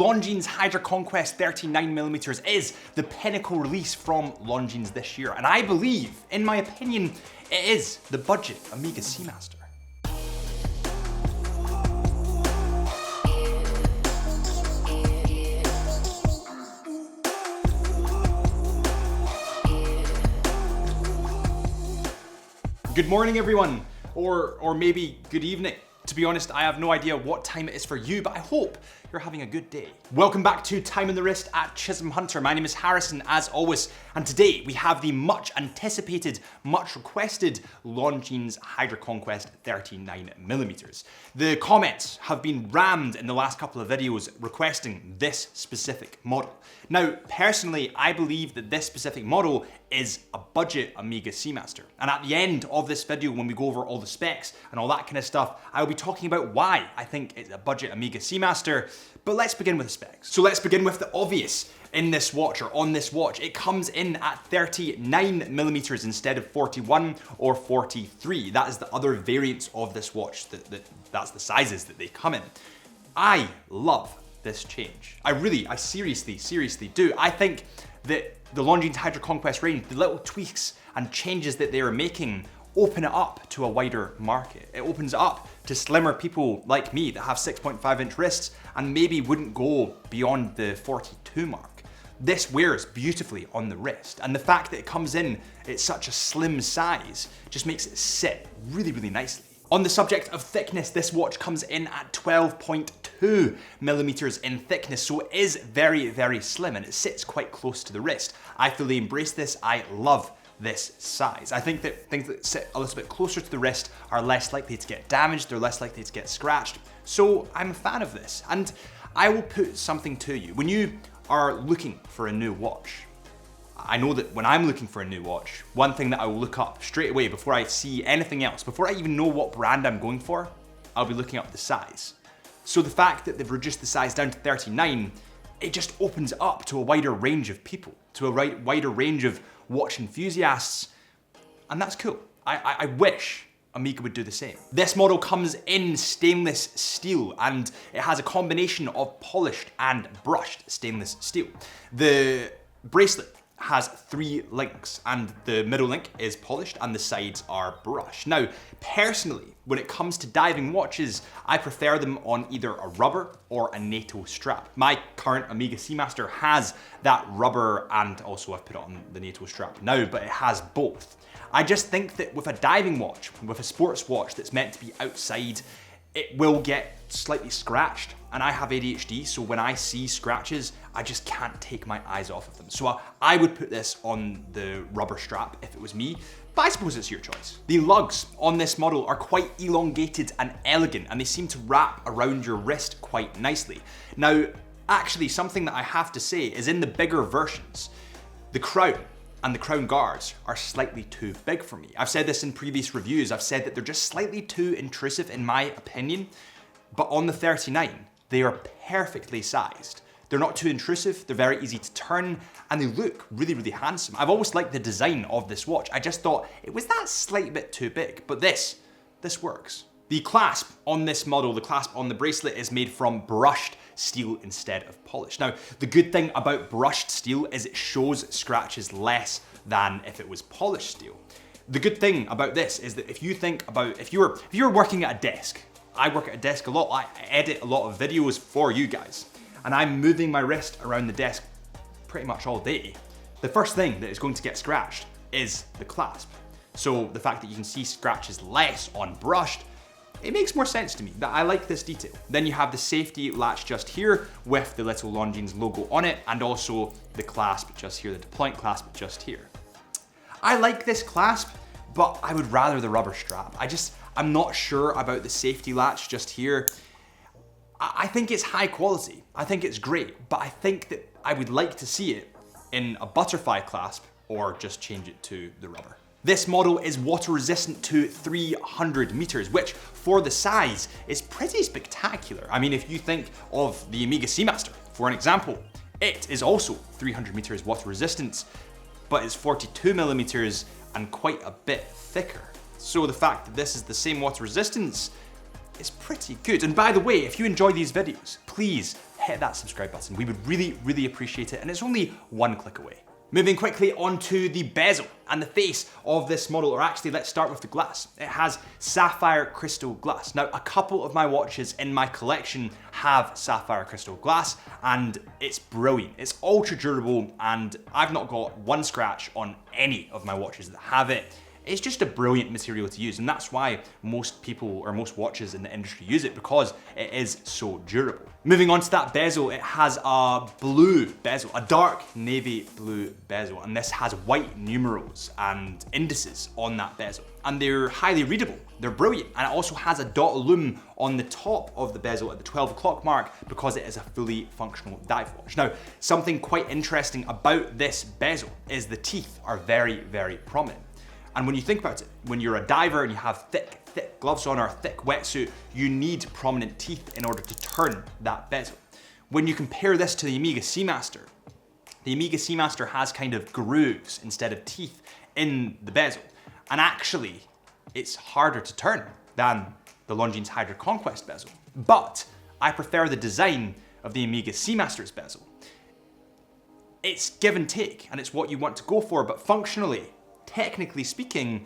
Longines Hydroconquest 39mm is the pinnacle release from Longines this year, and I believe, in my opinion, it is the budget OMEGA Seamaster. Good morning, everyone, or maybe good evening. To be honest, I have no idea what time it is for you, but I hope you're having a good day. Welcome back to Time on the Wrist at Chisholm Hunter. My name is Harrison, as always, and today we have the much anticipated, much requested Longines Hydroconquest 39mm. The comments have been rammed in the last couple of videos requesting this specific model. Now, personally, I believe that this specific model is a budget OMEGA Seamaster. And at the end of this video, when we go over all the specs and all that kind of stuff, I will be talking about why I think it's a budget OMEGA Seamaster. But let's begin with the specs. So let's begin with the obvious. In this watch, or on this watch, it comes in at 39mm instead of 41 or 43. That is the other variants of this watch. That's the sizes that they come in. I love this change. I seriously do. I think that the Longines Hydroconquest range, the little tweaks and changes that they are making open it up to a wider market. It opens it up to slimmer people like me that have 6.5 inch wrists and maybe wouldn't go beyond the 42 mark. This wears beautifully on the wrist, and the fact that it comes in at such a slim size just makes it sit really nicely. On the subject of thickness, this watch comes in at 12.2mm in thickness, so it is very slim and it sits quite close to the wrist. I fully embrace this. I love this size. I think that things that sit a little bit closer to the wrist are less likely to get damaged, they're less likely to get scratched. So I'm a fan of this, and I will put something to you. When you are looking for a new watch, I know that when I'm looking for a new watch, one thing that I will look up straight away before I see anything else, before I even know what brand I'm going for, I'll be looking up the size. So the fact that they've reduced the size down to 39, it just opens it up to a wider range of people, to a wider range of watch enthusiasts, and that's cool. I wish OMEGA would do the same. This model comes in stainless steel, and it has a combination of polished and brushed stainless steel. The bracelet has 3 links, and the middle link is polished and the sides are brushed. Now, personally, when it comes to diving watches, I prefer them on either a rubber or a NATO strap. My current OMEGA Seamaster has that rubber, and also I've put it on the NATO strap now, but it has both. I just think that with a diving watch, with a sports watch that's meant to be outside, it will get slightly scratched, and I have ADHD, so when I see scratches, I just can't take my eyes off of them. So I would put this on the rubber strap if it was me, but I suppose it's your choice. The lugs on this model are quite elongated and elegant, and they seem to wrap around your wrist quite nicely. Now, actually, something that I have to say is in the bigger versions, the crown and the crown guards are slightly too big for me. I've said this in previous reviews. I've said that they're just slightly too intrusive in my opinion, but on the 39, they are perfectly sized. They're not too intrusive, they're very easy to turn, and they look really handsome. I've always liked the design of this watch. I just thought it was that slight bit too big, but this works. The clasp on this model, the clasp on the bracelet, is made from brushed steel instead of polished. Now, the good thing about brushed steel is it shows scratches less than if it was polished steel. The good thing about this is that if you think about, if you're working at a desk, I work at a desk a lot, I edit a lot of videos for you guys, and I'm moving my wrist around the desk pretty much all day, the first thing that is going to get scratched is the clasp. So the fact that you can see scratches less on brushed, it makes more sense to me. That I like this detail. Then you have the safety latch just here with the little Longines logo on it, and also the clasp just here, the deployment clasp just here. I like this clasp, but I would rather the rubber strap. I'm not sure about the safety latch just here. I think it's high quality. I think it's great, but I think that I would like to see it in a butterfly clasp or just change it to the rubber. This model is water resistant to 300 meters, which for the size is pretty spectacular. I mean, if you think of the OMEGA Seamaster, for an example, it is also 300 meters water resistance, but it's 42mm and quite a bit thicker. So the fact that this is the same water resistance is pretty good. And by the way, if you enjoy these videos, please hit that subscribe button. We would really, really appreciate it, and it's only one click away. Moving quickly onto the bezel and the face of this model, or actually let's start with the glass. It has sapphire crystal glass. Now, a couple of my watches in my collection have sapphire crystal glass, and it's brilliant. It's ultra durable, and I've not got one scratch on any of my watches that have it. It's just a brilliant material to use, and that's why most people or most watches in the industry use it, because it is so durable. Moving on to that bezel, it has a blue bezel, a dark navy blue bezel, and this has white numerals and indices on that bezel, and they're highly readable. They're brilliant, and it also has a dot loom on the top of the bezel at the 12 o'clock mark because it is a fully functional dive watch. Now, something quite interesting about this bezel is the teeth are very, very prominent. And when you think about it, when you're a diver and you have thick gloves on or a thick wetsuit, you need prominent teeth in order to turn that bezel. When you compare this to the OMEGA Seamaster has kind of grooves instead of teeth in the bezel. And actually, it's harder to turn than the Longines Hydroconquest bezel. But I prefer the design of the OMEGA Seamaster's bezel. It's give and take, and it's what you want to go for, but functionally, technically speaking,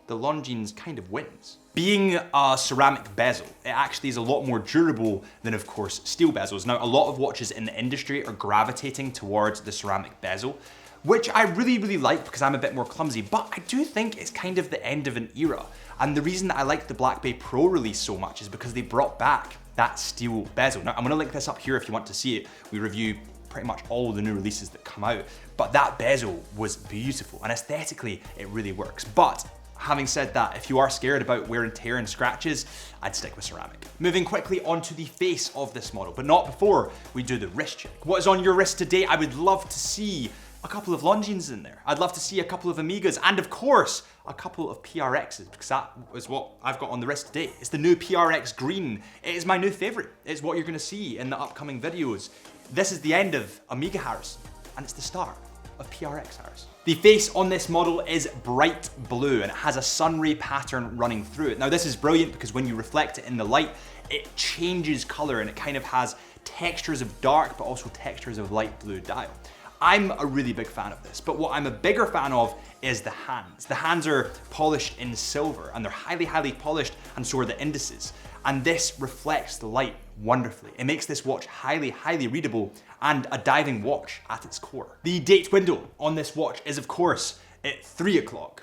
the Longines kind of wins. Being a ceramic bezel, it actually is a lot more durable than, of course, steel bezels. Now, a lot of watches in the industry are gravitating towards the ceramic bezel, which I really, really like because I'm a bit more clumsy, but I do think it's kind of the end of an era. And the reason that I like the Blancpain Pro release so much is because they brought back that steel bezel. Now, I'm gonna link this up here if you want to see it. We review pretty much all the new releases that come out, but that bezel was beautiful, and aesthetically, it really works. But having said that, if you are scared about wear and tear and scratches, I'd stick with ceramic. Moving quickly onto the face of this model, but not before we do the wrist check. What is on your wrist today? I would love to see a couple of Longines in there. I'd love to see a couple of OMEGAs, and of course, a couple of PRXs, because that is what I've got on the wrist today. It's the new PRX green. It is my new favorite. It's what you're gonna see in the upcoming videos. This is the end of OMEGA Harrison, and it's the start of PRX Harrison. The face on this model is bright blue, and it has a sunray pattern running through it. Now, this is brilliant because when you reflect it in the light, it changes color, and it kind of has textures of dark, but also textures of light blue dial. I'm a really big fan of this, but what I'm a bigger fan of is the hands. The hands are polished in silver, and they're highly, highly polished, and so are the indices. And this reflects the light wonderfully. It makes this watch highly, highly readable and a diving watch at its core. The date window on this watch is, of course, at 3 o'clock.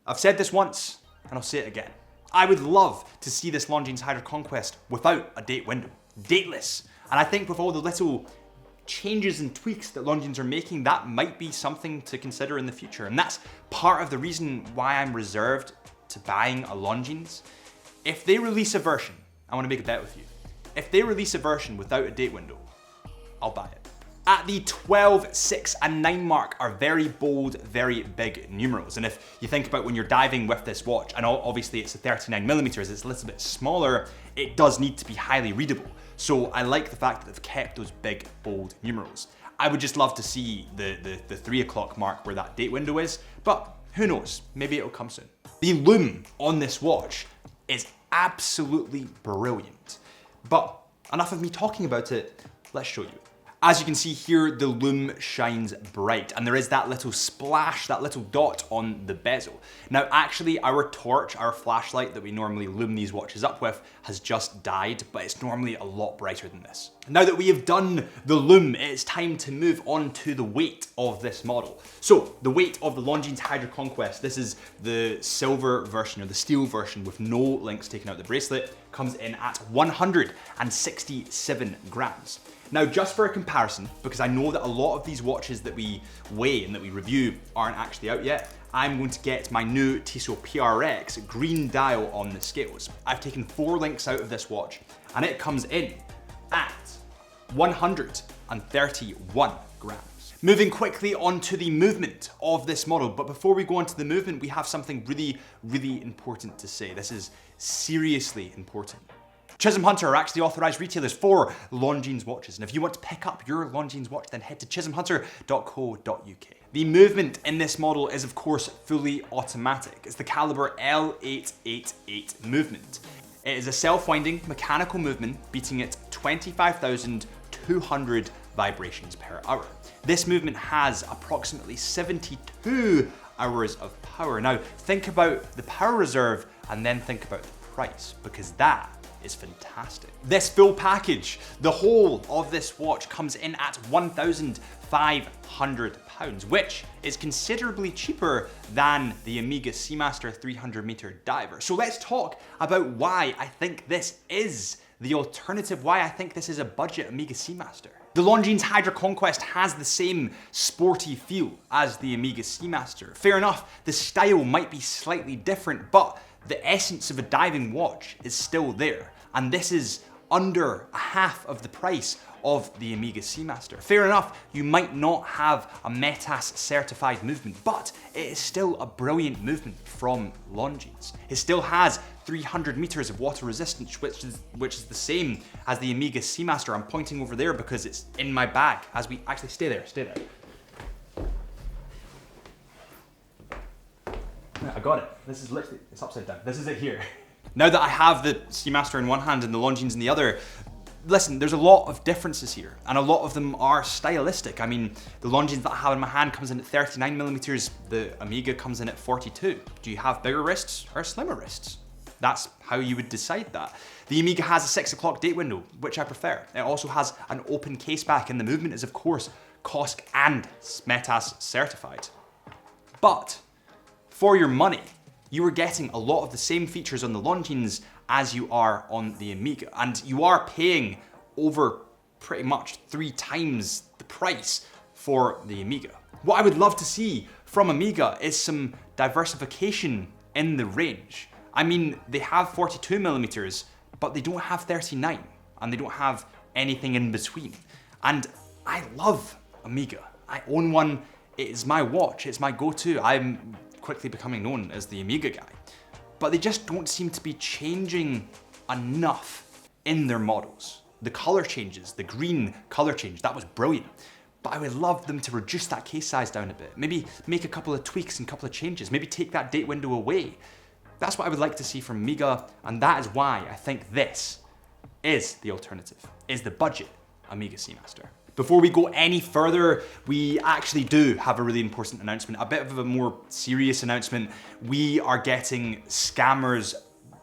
I've said this once, and I'll say it again. I would love to see this Longines Hydroconquest without a date window, dateless. And I think with all the little changes and tweaks that Longines are making, that might be something to consider in the future. And that's part of the reason why I'm reserved to buying a Longines. If they release a version, I want to make a bet with you. If they release a version without a date window, I'll buy it. At the 12, 6, and 9 mark are very bold, very big numerals. And if you think about when you're diving with this watch, and obviously it's a 39mm, it's a little bit smaller, it does need to be highly readable. So I like the fact that they've kept those big, bold numerals. I would just love to see the 3 o'clock mark where that date window is, but who knows, maybe it'll come soon. The Loom on this watch is absolutely brilliant. But enough of me talking about it, let's show you. As you can see here, the Loom shines bright, and there is that little splash, that little dot on the bezel. Now, actually, our torch, our flashlight that we normally loom these watches up with, has just died, but it's normally a lot brighter than this. Now that we have done the Loom, it's time to move on to the weight of this model. So, the weight of the Longines Hydroconquest, this is the silver version, or the steel version with no links taken out the bracelet, comes in at 167 grams. Now, just for a comparison, because I know that a lot of these watches that we weigh and that we review aren't actually out yet, I'm going to get my new Tissot PRX green dial on the scales. I've taken 4 links out of this watch, and it comes in at 131 grams. Moving quickly on to the movement of this model, but before we go on to the movement, we have something really, really important to say. This is seriously important. Chisholm Hunter are actually authorized retailers for Longines watches, and if you want to pick up your Longines watch, then head to chisholmhunter.co.uk. The movement in this model is, of course, fully automatic. It's the caliber L888 movement. It is a self-winding mechanical movement, beating at 25,200 vibrations per hour. This movement has approximately 72 hours of power. Now, think about the power reserve and then think about the price, because that is fantastic. This full package, the whole of this watch comes in at £1,500, which is considerably cheaper than the OMEGA Seamaster 300m diver. So let's talk about why I think this is the alternative, why I think this is a budget OMEGA Seamaster. The Longines Hydroconquest has the same sporty feel as the OMEGA Seamaster. Fair enough, the style might be slightly different, but the essence of a diving watch is still there. And this is under a half of the price of the OMEGA Seamaster. Fair enough, you might not have a METAS certified movement, but it is still a brilliant movement from Longines. It still has 300 meters of water resistance, which is the same as the OMEGA Seamaster. I'm pointing over there because it's in my bag. As we actually stay there. I got it. This is literally, it's upside down. This is it here. Now that I have the Seamaster in one hand and the Longines in the other, listen, there's a lot of differences here, and a lot of them are stylistic. I mean, the Longines that I have in my hand comes in at 39mm, the OMEGA comes in at 42. Do you have bigger wrists or slimmer wrists? That's how you would decide that. The OMEGA has a 6 o'clock date window, which I prefer. It also has an open case back, and the movement is of course COSC and METAS certified. But for your money, you are getting a lot of the same features on the Longines as you are on the OMEGA, and you are paying over pretty much 3 times the price for the OMEGA. What I would love to see from OMEGA is some diversification in the range. I mean, they have 42mm, but they don't have 39, and they don't have anything in between. And I love OMEGA. I own one. It is my watch. It's my go-to. I'm quickly becoming known as the OMEGA guy. But they just don't seem to be changing enough in their models. The color changes, the green color change, that was brilliant. But I would love them to reduce that case size down a bit. Maybe make a couple of tweaks and a couple of changes. Maybe take that date window away. That's what I would like to see from OMEGA, and that is why I think this is the alternative, is the budget OMEGA Seamaster. Before we go any further, we actually do have a really important announcement, a bit of a more serious announcement. We are getting scammers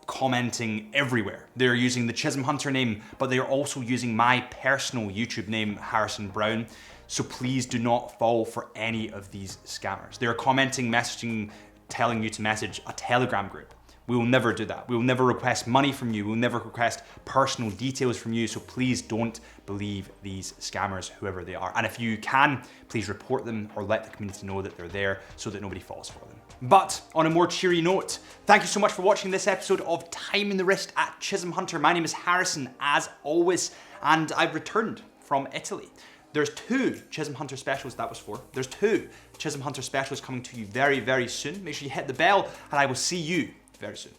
commenting everywhere. They're using the Chisholm Hunter name, but they're also using my personal YouTube name, Harrison Brown. So please do not fall for any of these scammers. They're commenting, messaging, telling you to message a Telegram group. We will never do that. We will never request money from you. We will never request personal details from you. So please don't believe these scammers, whoever they are. And if you can, please report them or let the community know that they're there so that nobody falls for them. But on a more cheery note, thank you so much for watching this episode of Time in the Wrist at Chisholm Hunter. My name is Harrison, as always, and I've returned from Italy. There's 2 Chisholm Hunter specials, that was 4. There's 2 Chisholm Hunter specials coming to you very, very soon. Make sure you hit the bell, and I will see you very soon.